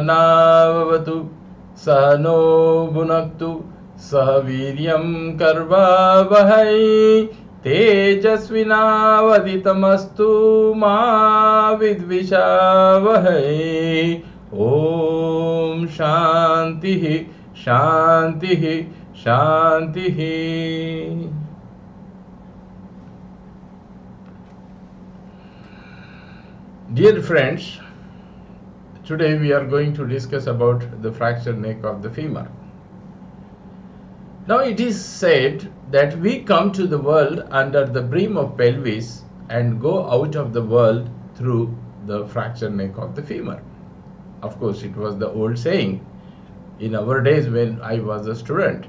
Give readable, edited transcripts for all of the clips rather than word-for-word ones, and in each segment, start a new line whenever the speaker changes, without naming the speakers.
सहनाववतु सह नो भुनक्तु सह वीर्यं कर्वावहै तेजस्विनावदितमस्तु मा विद्विषावहै। ओम शांति शांति शांति। Dear friends, today we are going to discuss about the fractured neck of the femur. Now it is said that we come to the world under the brim of pelvis and go out of the world through the fractured neck of the femur. Of course, it was the old saying. In our days when I was a student,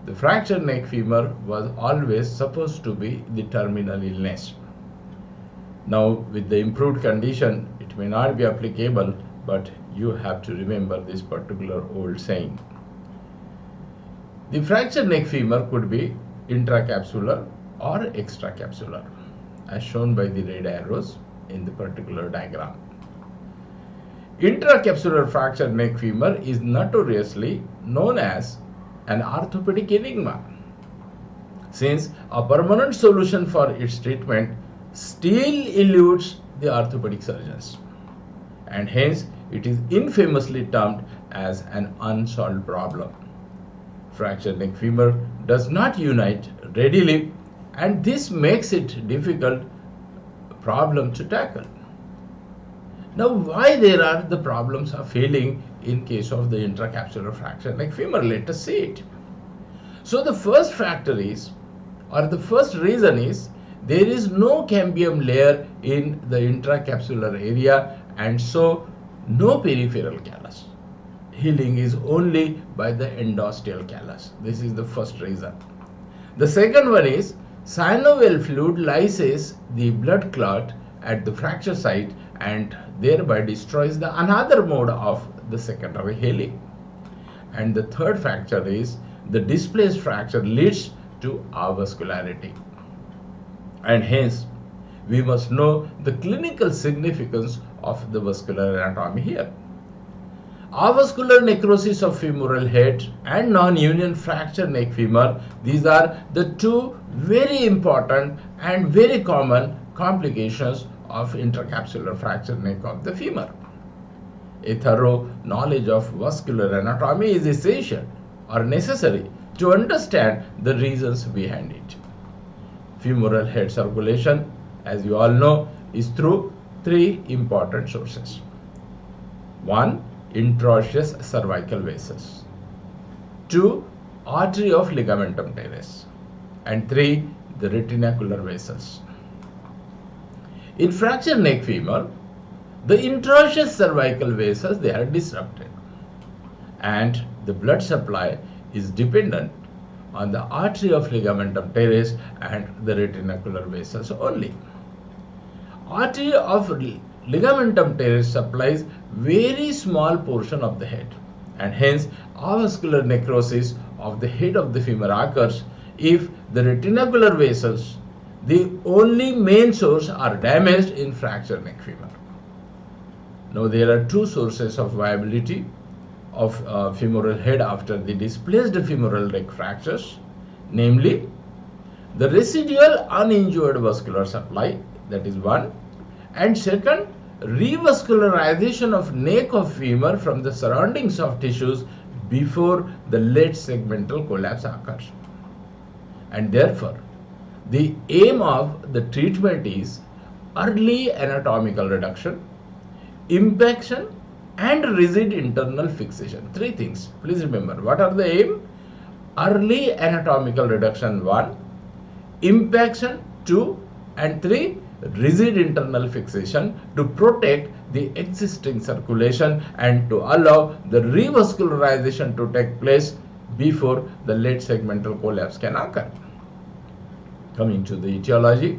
the fractured neck femur was always supposed to be the terminal illness. Now, with the improved condition, it may not be applicable, but you have to remember this particular old saying. The fractured neck femur could be intracapsular or extracapsular, as shown by the red arrows in the particular diagram. Intracapsular fractured neck femur is notoriously known as an orthopedic enigma, since a permanent solution for its treatment still eludes the orthopedic surgeons, and hence it is infamously termed as an unsolved problem. Fractured neck femur does not unite readily, and this makes it difficult problem to tackle. Now, why there are the problems of healing in case of the intracapsular fractured neck femur? Let us see it. So the first factor is, or the first reason is, there is no cambium layer in the intracapsular area, and so no peripheral callus. Healing is only by the endosteal callus. This is the first reason. The second one is, synovial fluid lyses the blood clot at the fracture site and thereby destroys the another mode of the secondary healing. And the third factor is, the displaced fracture leads to avascularity, and hence we must know the clinical significance of the vascular anatomy here. Avascular necrosis of femoral head and non-union fractured neck femur, these are the two very important and very common complications of intracapsular fractured neck of the femur. A thorough knowledge of vascular anatomy is essential or necessary to understand the reasons behind it. Femoral head circulation, as you all know, is through three important sources. 1. Intraosseous cervical vessels. 2. Artery of ligamentum teres. And 3. The retinacular vessels. In fractured neck femur, the intraosseous cervical vessels, they are disrupted, and the blood supply is dependent on the artery of ligamentum teres and the retinacular vessels only. Artery of ligamentum teres supplies very small portion of the head, and hence avascular necrosis of the head of the femur occurs if the retinacular vessels, the only main source, are damaged in fractured neck femur. Now there are two sources of viability of femoral head after the displaced femoral neck fractures, namely the residual uninjured vascular supply, that is one, and second, revascularization of neck of femur from the surrounding soft tissues before the late segmental collapse occurs. And therefore, the aim of the treatment is early anatomical reduction, impaction, and rigid internal fixation. Three things. Please remember, what are the aim? Early anatomical reduction 1, impaction 2, and 3, rigid internal fixation to protect the existing circulation and to allow the revascularization to take place before the late segmental collapse can occur. Coming to the etiology,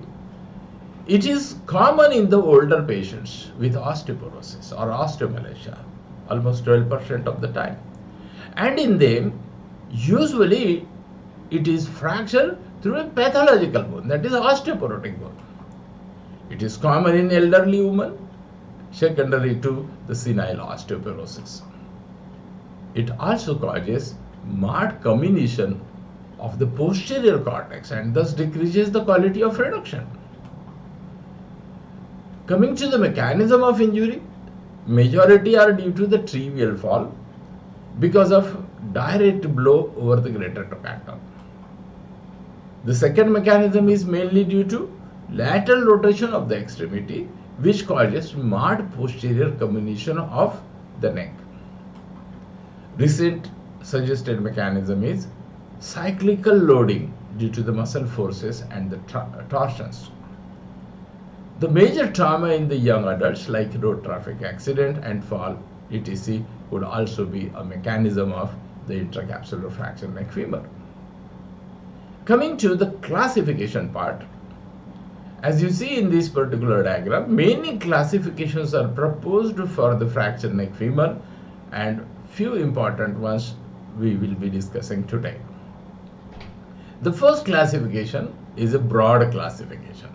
it is common in the older patients with osteoporosis or osteomalacia, almost 12% of the time, and in them usually it is fracture through a pathological bone, that is osteoporotic bone. It is common in elderly women, secondary to the senile osteoporosis. It also causes marked comminution of the posterior cortex and thus decreases the quality of reduction. Coming to the mechanism of injury, majority are due to the trivial fall because of direct blow over the greater trochanter. The second mechanism is mainly due to lateral rotation of the extremity, which causes marked posterior comminution of the neck. Recent suggested mechanism is cyclical loading due to the muscle forces and the torsions. The major trauma in the young adults like road traffic accident and fall etc. would also be a mechanism of the intracapsular fracture neck femur. Coming to the classification part, as you see in this particular diagram, many classifications are proposed for the fracture neck femur and few important ones we will be discussing today. The first classification is a broad classification.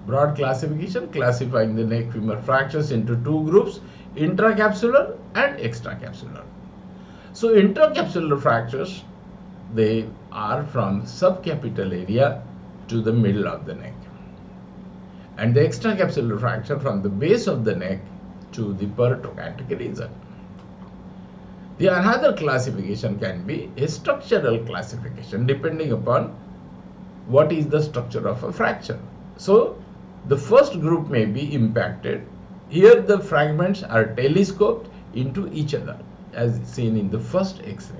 Broad classification classifying the neck femur fractures into two groups, intracapsular and extracapsular. So intracapsular fractures, they are from subcapital area to the middle of the neck, and the extracapsular fracture from the base of the neck to the pertrochanteric region. The another classification can be a structural classification depending upon what is the structure of a fracture. So the first group may be impacted. Here the fragments are telescoped into each other as seen in the first X-ray.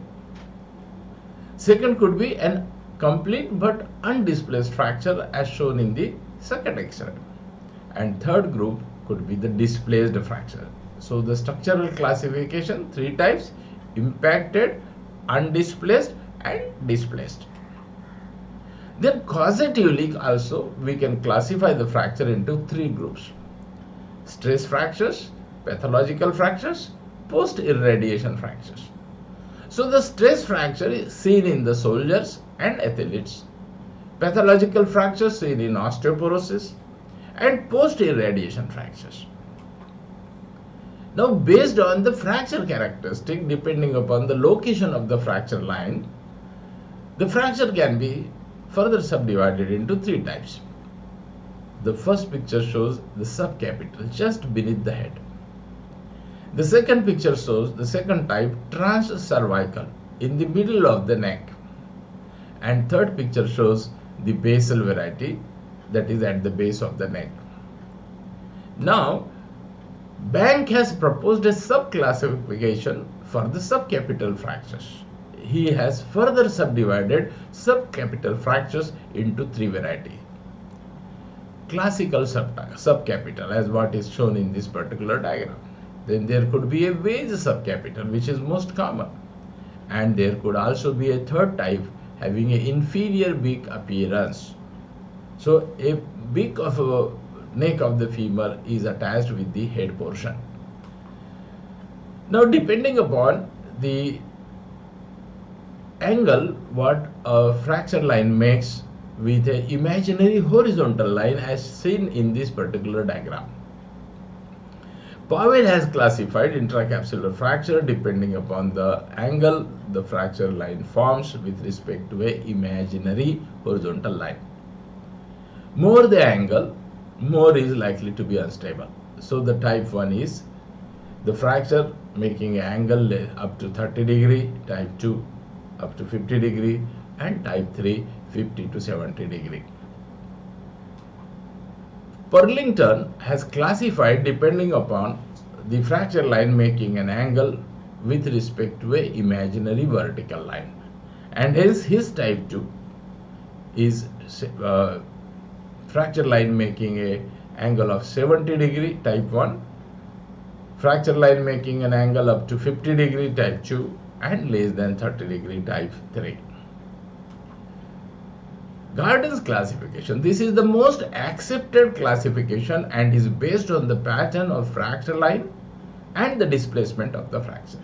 Second could be an complete but undisplaced fracture as shown in the second X-ray. And third group could be the displaced fracture. So the structural classification, three types: impacted, undisplaced and displaced. Then causatively also we can classify the fracture into three groups: stress fractures, pathological fractures, post-irradiation fractures. So the stress fracture is seen in the soldiers and athletes, pathological fractures seen in osteoporosis, and post-irradiation fractures. Now based on the fracture characteristic, depending upon the location of the fracture line, the fracture can be further subdivided into three types. The first picture shows the subcapital just beneath the head. The second picture shows the second type, transcervical, in the middle of the neck. And third picture shows the basal variety, that is at the base of the neck. Now, Bank has proposed a subclassification for the subcapital fractures. He has further subdivided subcapital fractures into three varieties. Classical subcapital, as what is shown in this particular diagram. Then there could be a wedge subcapital, which is most common. And there could also be a third type having an inferior beak appearance. So a beak of a neck of the femur is attached with the head portion. Now depending upon the angle what a fracture line makes with an imaginary horizontal line as seen in this particular diagram. Pauwel has classified intracapsular fracture depending upon the angle the fracture line forms with respect to an imaginary horizontal line. More the angle, more is likely to be unstable. So the type 1 is the fracture making an angle up to 30 degree, type 2 up to 50 degree, and type 3 50 to 70 degree. Perlington has classified depending upon the fracture line making an angle with respect to an imaginary vertical line, and hence his type 2 is fracture line making a angle of 70 degree, type 1, fracture line making an angle up to 50 degree, type 2, and less than 30 degree, type 3. Gardner's classification. This is the most accepted classification and is based on the pattern of fracture line and the displacement of the fracture.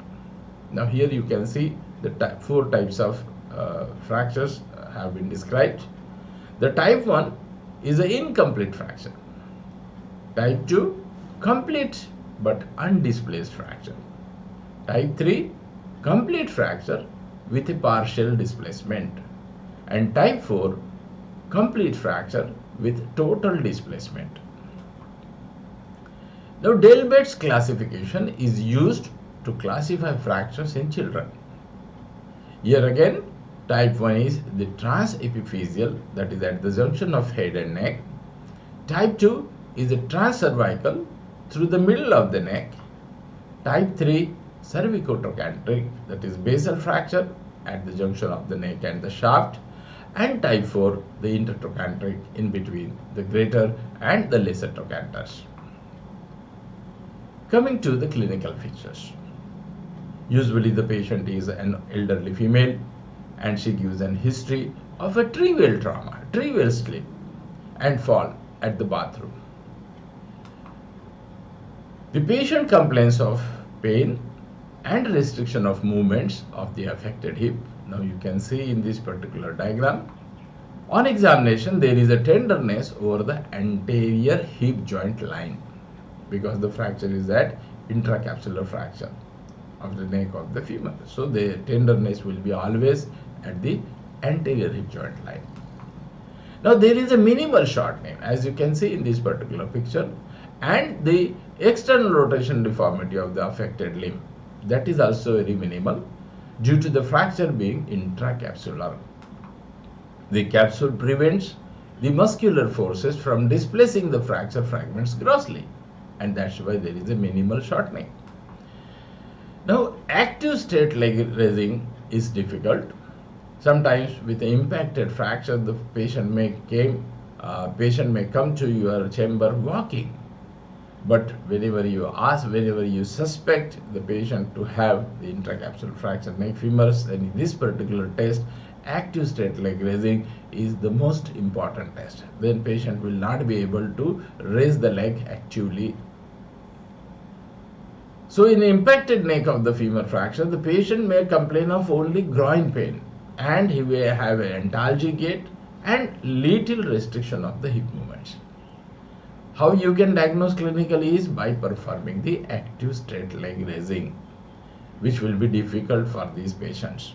Now here you can see the four types of fractures have been described. The type 1 is an incomplete fracture. Type 2, complete but undisplaced fracture. Type 3, complete fracture with a partial displacement, and type 4, complete fracture with total displacement. Now, Delbert's classification is used to classify fractures in children. Here again, type 1 is the transepiphyseal, that is at the junction of head and neck. Type 2 is the transcervical through the middle of the neck. Type 3, cervicotrochanteric, that is basal fracture at the junction of the neck and the shaft. And type 4, the intertrochanteric in between the greater and the lesser trochanters. Coming to the clinical features. Usually the patient is an elderly female and she gives an history of a trivial trauma, trivial slip and fall at the bathroom. The patient complains of pain and restriction of movements of the affected hip. Now you can see in this particular diagram. On examination, there is a tenderness over the anterior hip joint line because the fracture is at intracapsular fracture of the neck of the femur. So the tenderness will be always at the anterior hip joint line. Now there is a minimal shortening as you can see in this particular picture, and the external rotation deformity of the affected limb, that is also very minimal due to the fracture being intracapsular. The capsule prevents the muscular forces from displacing the fracture fragments grossly, and that's why there is a minimal shortening. Now, active state leg raising is difficult. Sometimes with the impacted fracture, the patient may come to your chamber walking. But whenever you suspect the patient to have the intracapsular fracture neck femurs, then in this particular test, active state leg raising is the most important test. Then patient will not be able to raise the leg actively. So in impacted neck of the femur fracture, the patient may complain of only groin pain and he may have an antalgic gait and little restriction of the hip movements. How you can diagnose clinically is by performing the active straight leg raising, which will be difficult for these patients.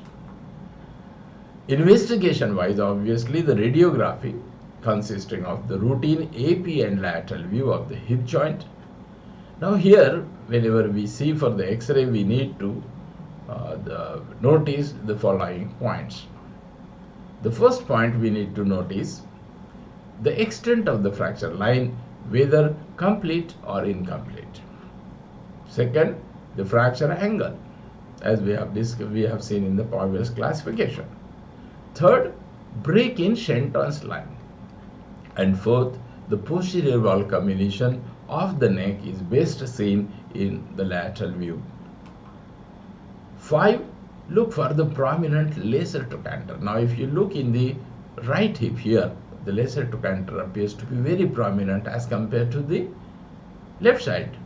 Investigation wise, obviously the radiography consisting of the routine AP and lateral view of the hip joint. Now here, whenever we see for the X-ray, we need to notice the following points. The first point we need to notice the extent of the fracture line, whether complete or incomplete. Second, the fracture angle, as we have seen in the Pauwel's classification. Third, break in Shenton's line. And fourth, the posterior wall comminution of the neck is best seen in the lateral view. 5. Look for the prominent lesser trochanter. Now if you look in the right hip here, the lesser trochanter appears to be very prominent as compared to the left side.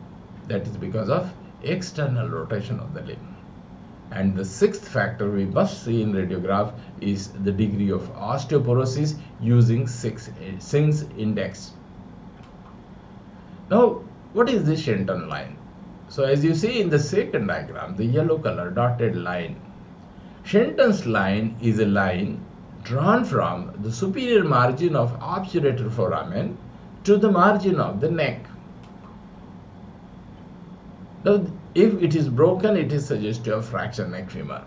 That is because of external rotation of the limb. And the sixth factor we must see in radiograph is the degree of osteoporosis using Singh's index. Now, what is the Shenton line? So as you see in the second diagram, the yellow color dotted line, Shenton's line is a line drawn from the superior margin of obturator foramen to the margin of the neck. Now, if it is broken, it is suggestive of fracture neck femur.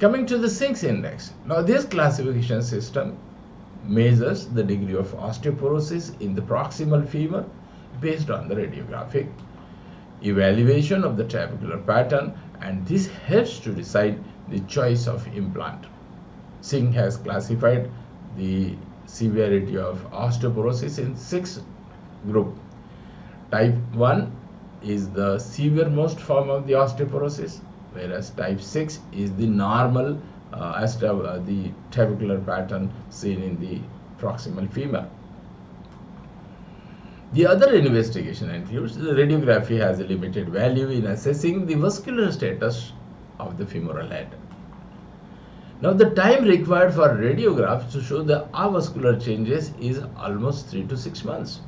Coming to the Singh's index. Now, this classification system measures the degree of osteoporosis in the proximal femur based on the radiographic evaluation of the trabecular pattern, and this helps to decide the choice of implant. Singh has classified the severity of osteoporosis in 6 groups. Type 1 is the severest form of the osteoporosis, whereas type 6 is the normal the trabecular pattern seen in the proximal femur. The other investigation includes the radiography has a limited value in assessing the vascular status of the femoral head. Now the time required for radiographs to show the avascular changes is almost 3 to 6 months.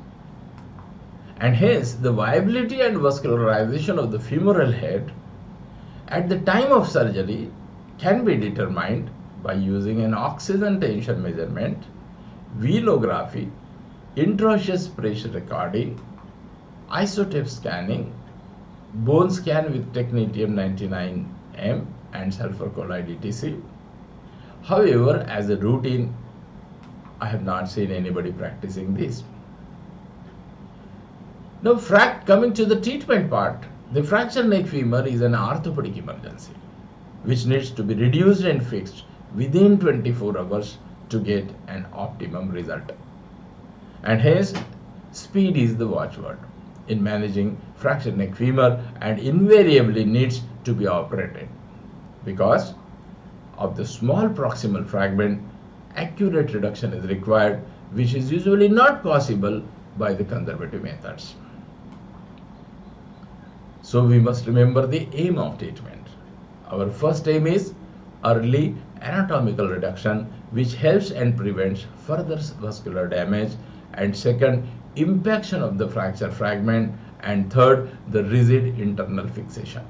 And hence the viability and vascularization of the femoral head at the time of surgery can be determined by using an oxygen tension measurement, venography, intraosseous pressure recording, isotape scanning, bone scan with technetium 99M and sulfur colloid etc. However, as a routine, I have not seen anybody practicing this. Now, coming to the treatment part, the fractured neck femur is an orthopedic emergency which needs to be reduced and fixed within 24 hours to get an optimum result. And hence, speed is the watchword in managing fractured neck femur and invariably needs to be operated because of the small proximal fragment. Accurate reduction is required, which is usually not possible by the conservative methods. So we must remember the aim of treatment. Our first aim is early anatomical reduction, which helps and prevents further vascular damage, and second, impaction of the fracture fragment, and third, the rigid internal fixation.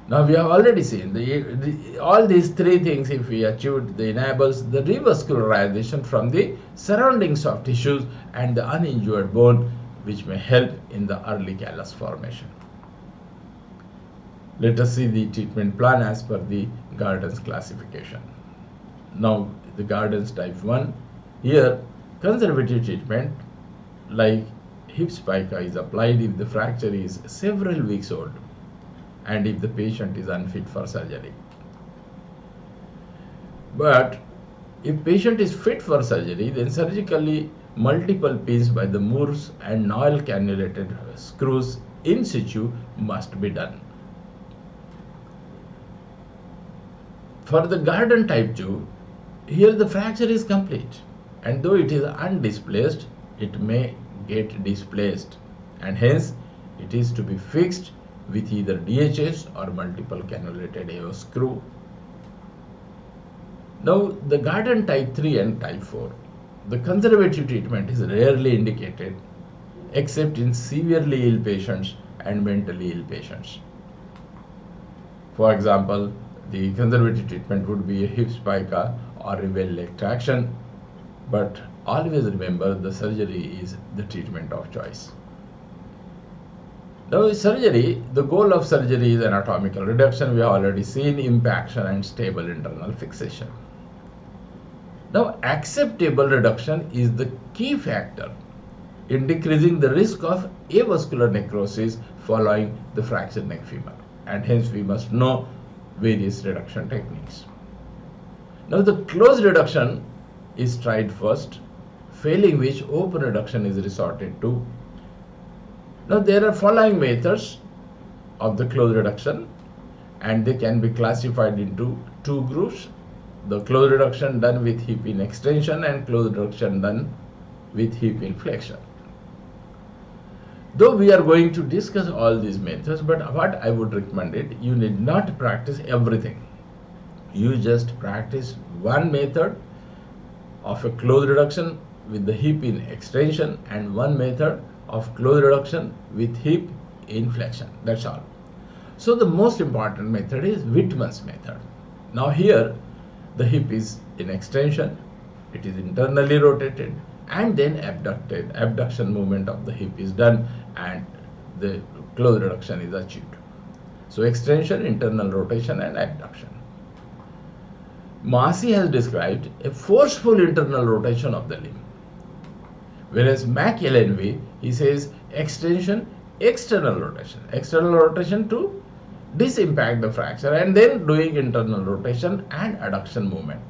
Now we have already seen all these three things, if we achieve, the enables the revascularization from the surrounding soft tissues and the uninjured bone, which may help in the early callus formation. Let us see the treatment plan as per the Gardner's classification. Now the Gardner's type 1, here conservative treatment like hip spica is applied if the fracture is several weeks old and if the patient is unfit for surgery. But if patient is fit for surgery, then surgically multiple pins by the Moores and Noel cannulated screws in situ must be done. For the Gardner type 2, here the fracture is complete, and though it is undisplaced, it may get displaced, and hence it is to be fixed with either DHS or multiple cannulated AO screw. Now the Gardner type 3 and type 4, the conservative treatment is rarely indicated except in severely ill patients and mentally ill patients. For example, the conservative treatment would be a hip spica or a well leg traction, but always remember the surgery is the treatment of choice. Now surgery, the goal of surgery is anatomical reduction. We have already seen impaction and stable internal fixation. Now acceptable reduction is the key factor in decreasing the risk of avascular necrosis following the fractured neck femur, and hence we must know various reduction techniques. Now the closed reduction is tried first, failing which open reduction is resorted to. Now there are following methods of the closed reduction, and they can be classified into two groups: the closed reduction done with hip in extension and closed reduction done with hip in flexion. Though we are going to discuss all these methods, but what I would recommend it, you need not practice everything. You just practice one method of a closed reduction with the hip in extension and one method of closed reduction with hip in flexion. That's all. So the most important method is Whitman's method. Now here the hip is in extension, it is internally rotated and then abducted. Abduction movement of the hip is done and the closed reduction is achieved. So extension, internal rotation and abduction. Massey has described a forceful internal rotation of the limb, whereas McElhenby, he says extension, external rotation to disimpact the fracture and then doing internal rotation and adduction movement.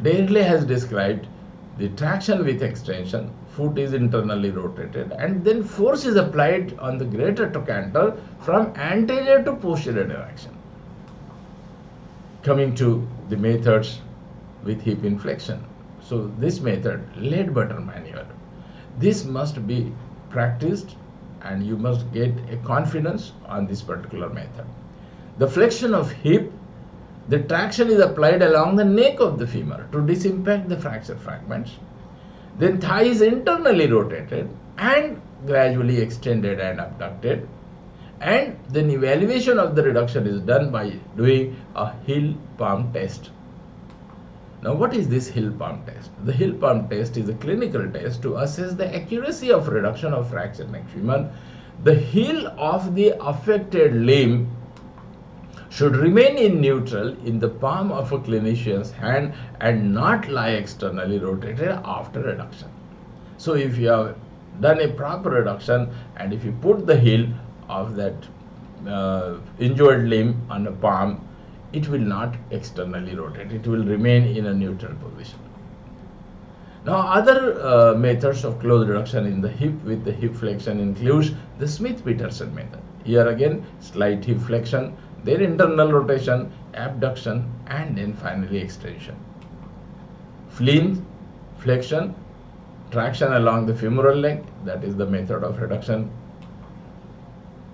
Dairley has described the traction with extension, foot is internally rotated and then force is applied on the greater trochanter from anterior to posterior direction. Coming to the methods with hip in flexion. So this method, lead butter manual, this must be practiced and you must get a confidence on this particular method. The flexion of hip, the traction is applied along the neck of the femur to disimpact the fracture fragments. Then thigh is internally rotated and gradually extended and abducted, And then evaluation of the reduction is done by doing a heel palm test. Now, what is this heel palm test? The heel palm test is a clinical test to assess the accuracy of reduction of fractured neck femur. The heel of the affected limb should remain in neutral in the palm of a clinician's hand and not lie externally rotated after reduction. So, if you have done a proper reduction and if you put the heel of that injured limb on a palm, it will not externally rotate. It will remain in a neutral position. Now, other methods of close reduction in the hip with the hip flexion includes the Smith-Peterson method. Here again, slight hip flexion, then internal rotation, abduction, and then finally extension. Flexion, flexion, traction along the femoral leg, that is the method of reduction.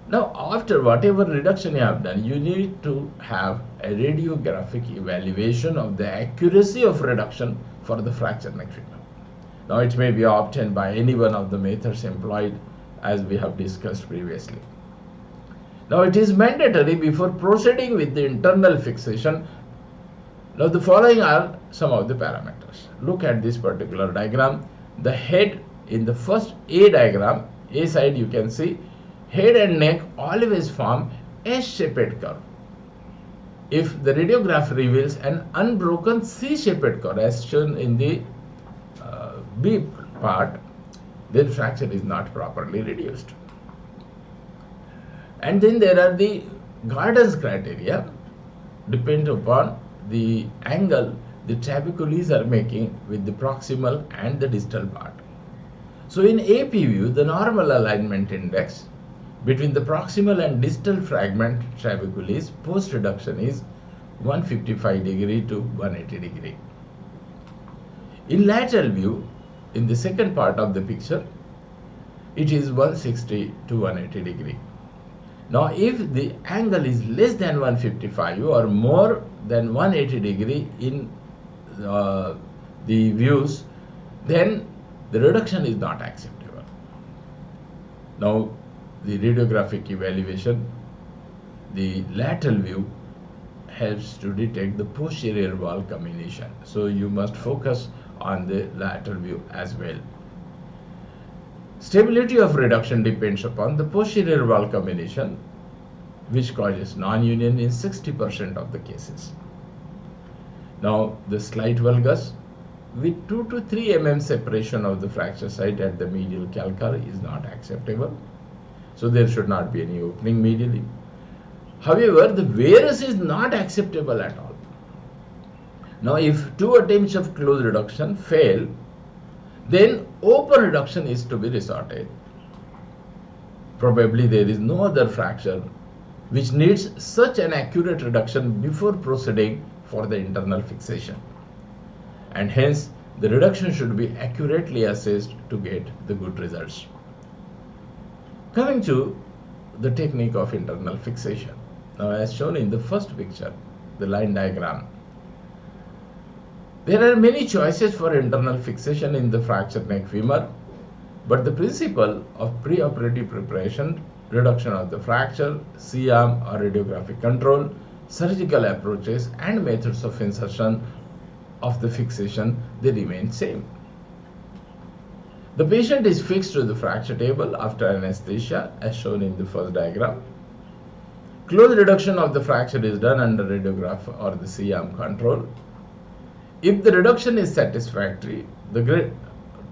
Now, after whatever reduction you have done, you need to have a radiographic evaluation of the accuracy of reduction for the fractured neck femur. Now, it may be obtained by any one of the methods employed as we have discussed previously. Now, it is mandatory before proceeding with the internal fixation. Now, the following are some of the parameters. Look at this particular diagram. The head in the first A diagram, A side you can see, head and neck always form S-shaped curve. If the radiograph reveals an unbroken C-shaped curve as shown in the B part, then fracture is not properly reduced. And then there are the Gordon's criteria, depend upon the angle the trabecules are making with the proximal and the distal part. So in AP view, the normal alignment index between the proximal and distal fragment trabecules post reduction is 155 degree to 180 degree. In lateral view, in the second part of the picture, it is 160 to 180 degree. Now, if the angle is less than 155 or more than 180 degree in the views, then the reduction is not acceptable. Now, the radiographic evaluation, the lateral view helps to detect the posterior wall combination. So, you must focus on the lateral view as well. Stability of reduction depends upon the posterior wall combination, which causes non-union in 60% of the cases. Now, the slight valgus with 2 to 3 mm separation of the fracture site at the medial calcar is not acceptable. So, there should not be any opening medially. However, the varus is not acceptable at all. Now, if 2 attempts of close reduction fail, then open reduction is to be resorted. Probably there is no other fracture which needs such an accurate reduction before proceeding for the internal fixation. And hence, the reduction should be accurately assessed to get the good results. Coming to the technique of internal fixation. Now, as shown in the first picture, the line diagram, there are many choices for internal fixation in the fractured neck femur, but the principle of preoperative preparation, reduction of the fracture, C-arm or radiographic control, surgical approaches and methods of insertion of the fixation, they remain same. The patient is fixed to the fracture table after anesthesia as shown in the first diagram. Close reduction of the fracture is done under radiograph or the C-arm control. If the reduction is satisfactory, the greater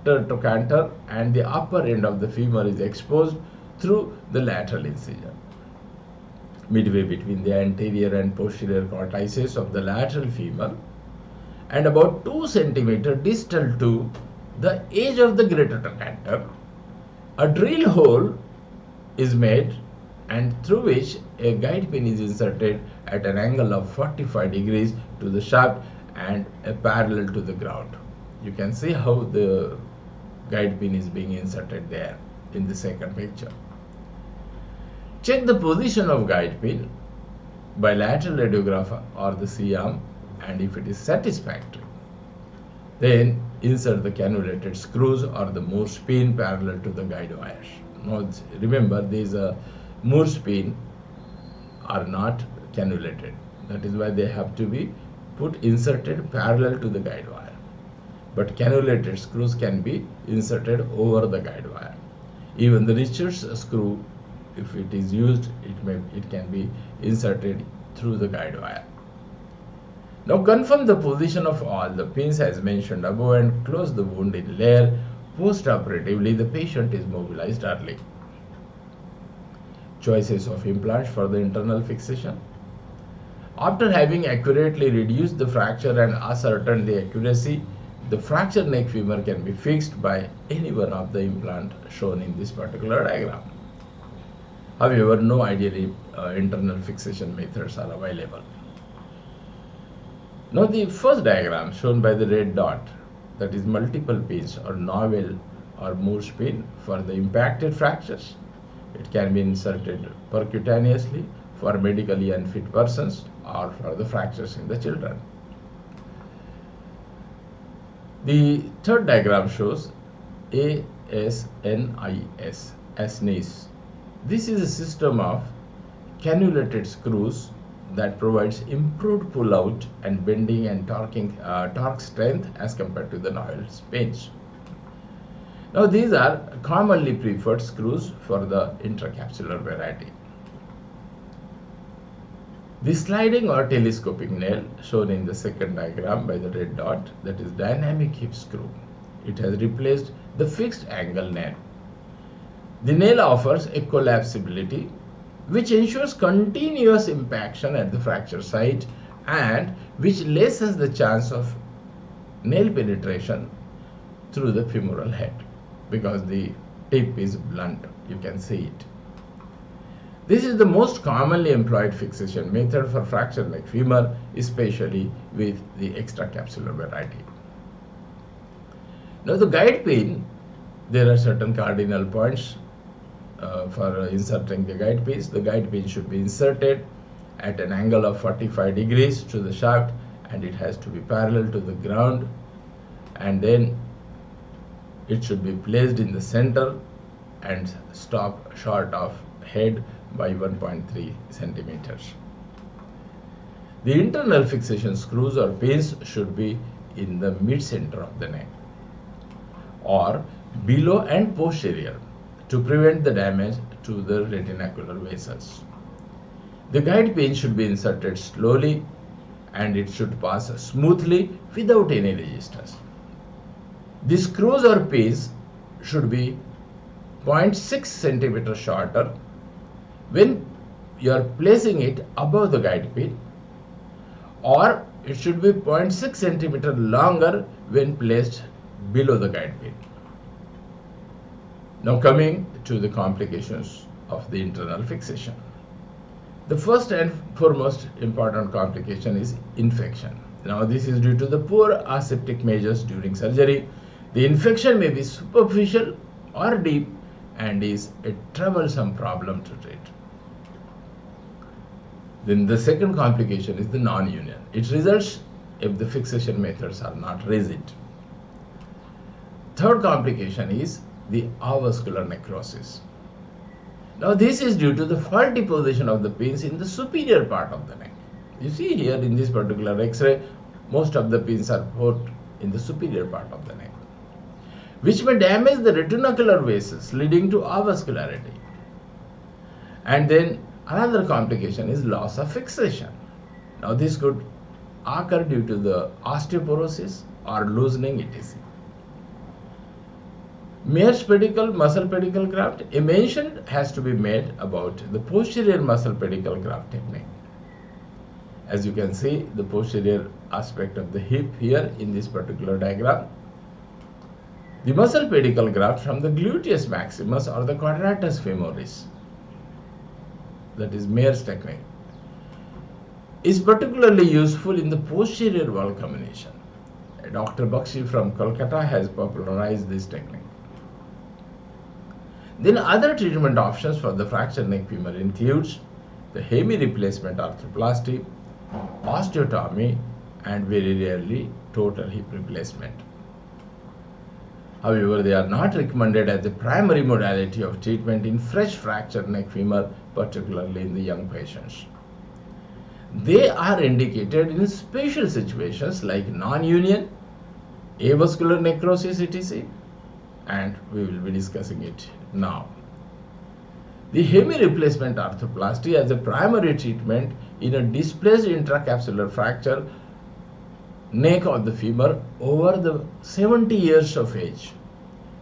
trochanter and the upper end of the femur is exposed through the lateral incision. Midway between the anterior and posterior cortices of the lateral femur and about 2 cm distal to the edge of the greater trochanter, a drill hole is made and through which a guide pin is inserted at an angle of 45 degrees to the shaft and a parallel to the ground. You can see how the guide pin is being inserted there in the second picture. Check the position of guide pin by lateral radiograph or the C-arm, and if it is satisfactory, then insert the cannulated screws or the Morse pin parallel to the guide wires. Now remember, there is a Moore's pin are not cannulated. That is why they have to be inserted parallel to the guide wire. But cannulated screws can be inserted over the guide wire. Even the Richards screw, if it is used, it can be inserted through the guide wire. Now confirm the position of all the pins as mentioned above and close the wound in layer. Post-operatively, the patient is mobilized early. Choices of implants for the internal fixation. After having accurately reduced the fracture and ascertained the accuracy, the fractured neck femur can be fixed by any one of the implant shown in this particular diagram. However, no ideally internal fixation methods are available. Now the first diagram shown by the red dot, that is multiple pins or novel or Moore's pin for the impacted fractures. It can be inserted percutaneously for medically unfit persons or for the fractures in the children. The third diagram shows ASNIS, ASNIS. This is a system of cannulated screws that provides improved pull-out and bending and torque strength as compared to the novel pins. Now these are commonly preferred screws for the intracapsular variety. The sliding or telescopic nail shown in the second diagram by the red dot, that is dynamic hip screw. It has replaced the fixed angle nail. The nail offers a collapsibility which ensures continuous impaction at the fracture site and which lessens the chance of nail penetration through the femoral head because the tip is blunt, you can see it. This is the most commonly employed fixation method for fractured neck femur, especially with the extracapsular variety. Now the guide pin, there are certain cardinal points for inserting the guide pins. The guide pin should be inserted at an angle of 45 degrees to the shaft and it has to be parallel to the ground, and then it should be placed in the center and stop short of head by 1.3 centimeters. The internal fixation screws or pins should be in the mid-center of the neck or below and posterior to prevent the damage to the retinacular vessels. The guide pin should be inserted slowly and it should pass smoothly without any resistance. The screws or pins should be 0.6 centimeter shorter when you are placing it above the guide pin, or it should be 0.6 centimeter longer when placed below the guide pin. Now coming to the complications of the internal fixation. The first and foremost important complication is infection. Now this is due to the poor aseptic measures during surgery. The infection may be superficial or deep and is a troublesome problem to treat. Then the second complication is the non-union. It results if the fixation methods are not rigid. Third complication is the avascular necrosis. Now this is due to the faulty position of the pins in the superior part of the neck. You see here in this particular X-ray, most of the pins are put in the superior part of the neck, which may damage the retinacular vessels leading to avascularity. And then another complication is loss of fixation. Now this could occur due to the osteoporosis or loosening etc. Meyer's pedicle, muscle pedicle graft, a mention has to be made about the posterior muscle pedicle graft technique. As you can see, the posterior aspect of the hip here in this particular diagram. The muscle pedicle graft from the gluteus maximus or the quadratus femoris, that is Meyer's technique, is particularly useful in the posterior wall combination. Dr. Bakshi from Kolkata has popularized this technique. Then other treatment options for the fractured neck femur includes the Hemi replacement arthroplasty, osteotomy, and very rarely total hip replacement. However, they are not recommended as the primary modality of treatment in fresh fractured neck femur particularly in the young patients. They are indicated in special situations like non-union, avascular necrosis, etc. And we will be discussing it now. The Hemi replacement arthroplasty as a primary treatment in a displaced intracapsular fracture neck of the femur over the 70 years of age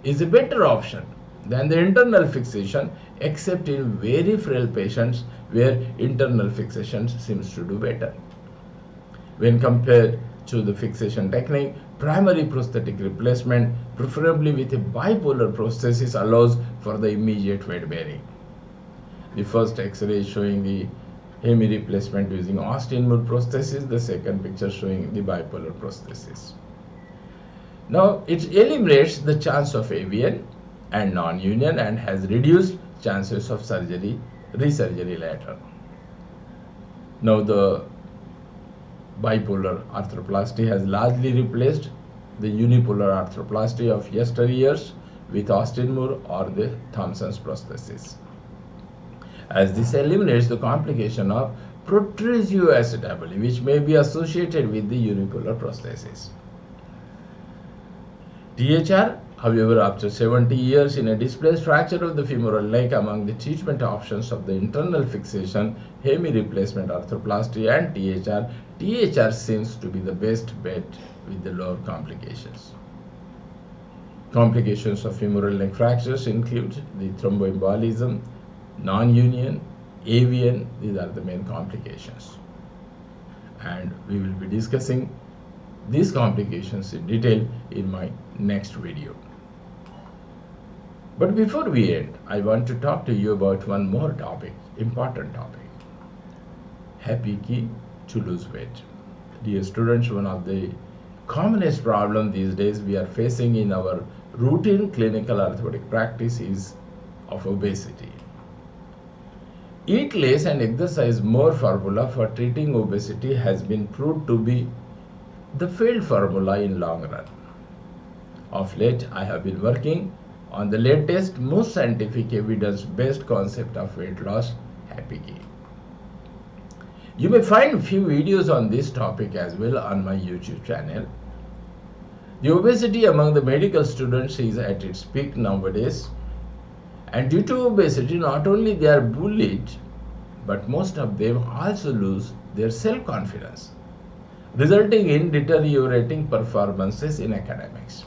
is a better option than the internal fixation, except in very frail patients where internal fixation seems to do better. When compared to the fixation technique, primary prosthetic replacement, preferably with a bipolar prosthesis, allows for the immediate weight bearing. The first X-ray is showing the Hemi replacement using Austin-Moore prosthesis, the second picture showing the bipolar prosthesis. Now, it eliminates the chance of AVN and non-union and has reduced chances of surgery, resurgery later. Now, the bipolar arthroplasty has largely replaced the unipolar arthroplasty of yesteryears with Austin-Moore or the Thompson's prosthesis, as this eliminates the complication of protrusio acetabuli, which may be associated with the unipolar prosthesis. THR, however, after 70 years in a displaced fracture of the femoral neck, among the treatment options of the internal fixation, Hemi replacement arthroplasty and THR seems to be the best bet with the lower complications. Complications of femoral neck fractures include the thromboembolism, non-union, AVN. These are the main complications. And we will be discussing these complications in detail in my next video. But before we end, I want to talk to you about one more topic, important topic. Happy key to lose weight. Dear students, one of the commonest problems these days we are facing in our routine clinical orthopedic practice is of obesity. Eat less and exercise more formula for treating obesity has been proved to be the failed formula in long run. Of late, I have been working on the latest, most scientific evidence-based concept of weight loss, happy key. You may find few videos on this topic as well on my YouTube channel. The obesity among the medical students is at its peak nowadays, and due to obesity, not only they are bullied, but most of them also lose their self-confidence, resulting in deteriorating performances in academics.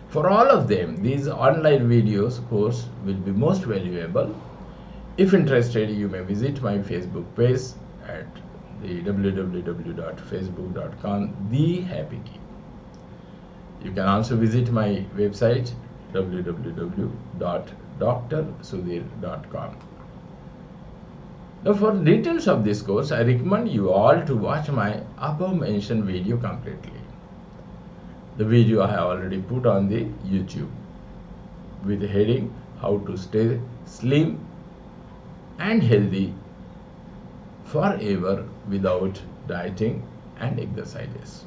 For all of them, these online videos course will be most valuable. If interested, you may visit my Facebook page at the www.facebook.com/thehappykey. You can also visit my website www.drorthosudhir.com. Now, for details of this course, I recommend you all to watch my above mentioned video completely. The video I have already put on the YouTube with the heading How to Stay Slim and Healthy Forever Without Dieting and Exercises.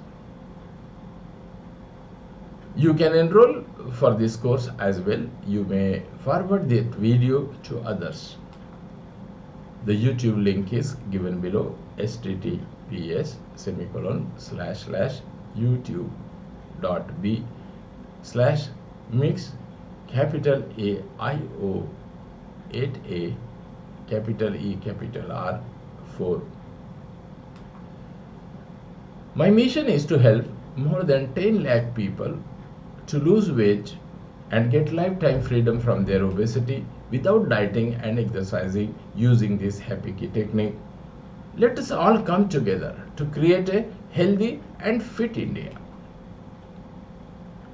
You can enroll for this course as well. You may forward that video to others. The YouTube link is given below, https://youtube.b/mix AIO 8A ER4. My mission is to help more than 10 lakh people to lose weight and get lifetime freedom from their obesity without dieting and exercising using this happy key technique. Let us all come together to create a healthy and fit India.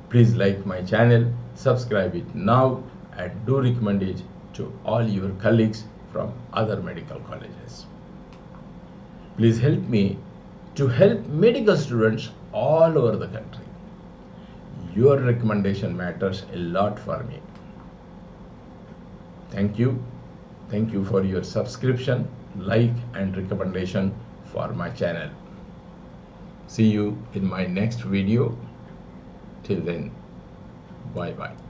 Please like my channel, subscribe it now, and do recommend it to all your colleagues from other medical colleges. Please help me to help medical students all over the country. Your recommendation matters a lot for me. Thank you. Thank you for your subscription, like, and recommendation for my channel. See you in my next video. Till then, bye bye.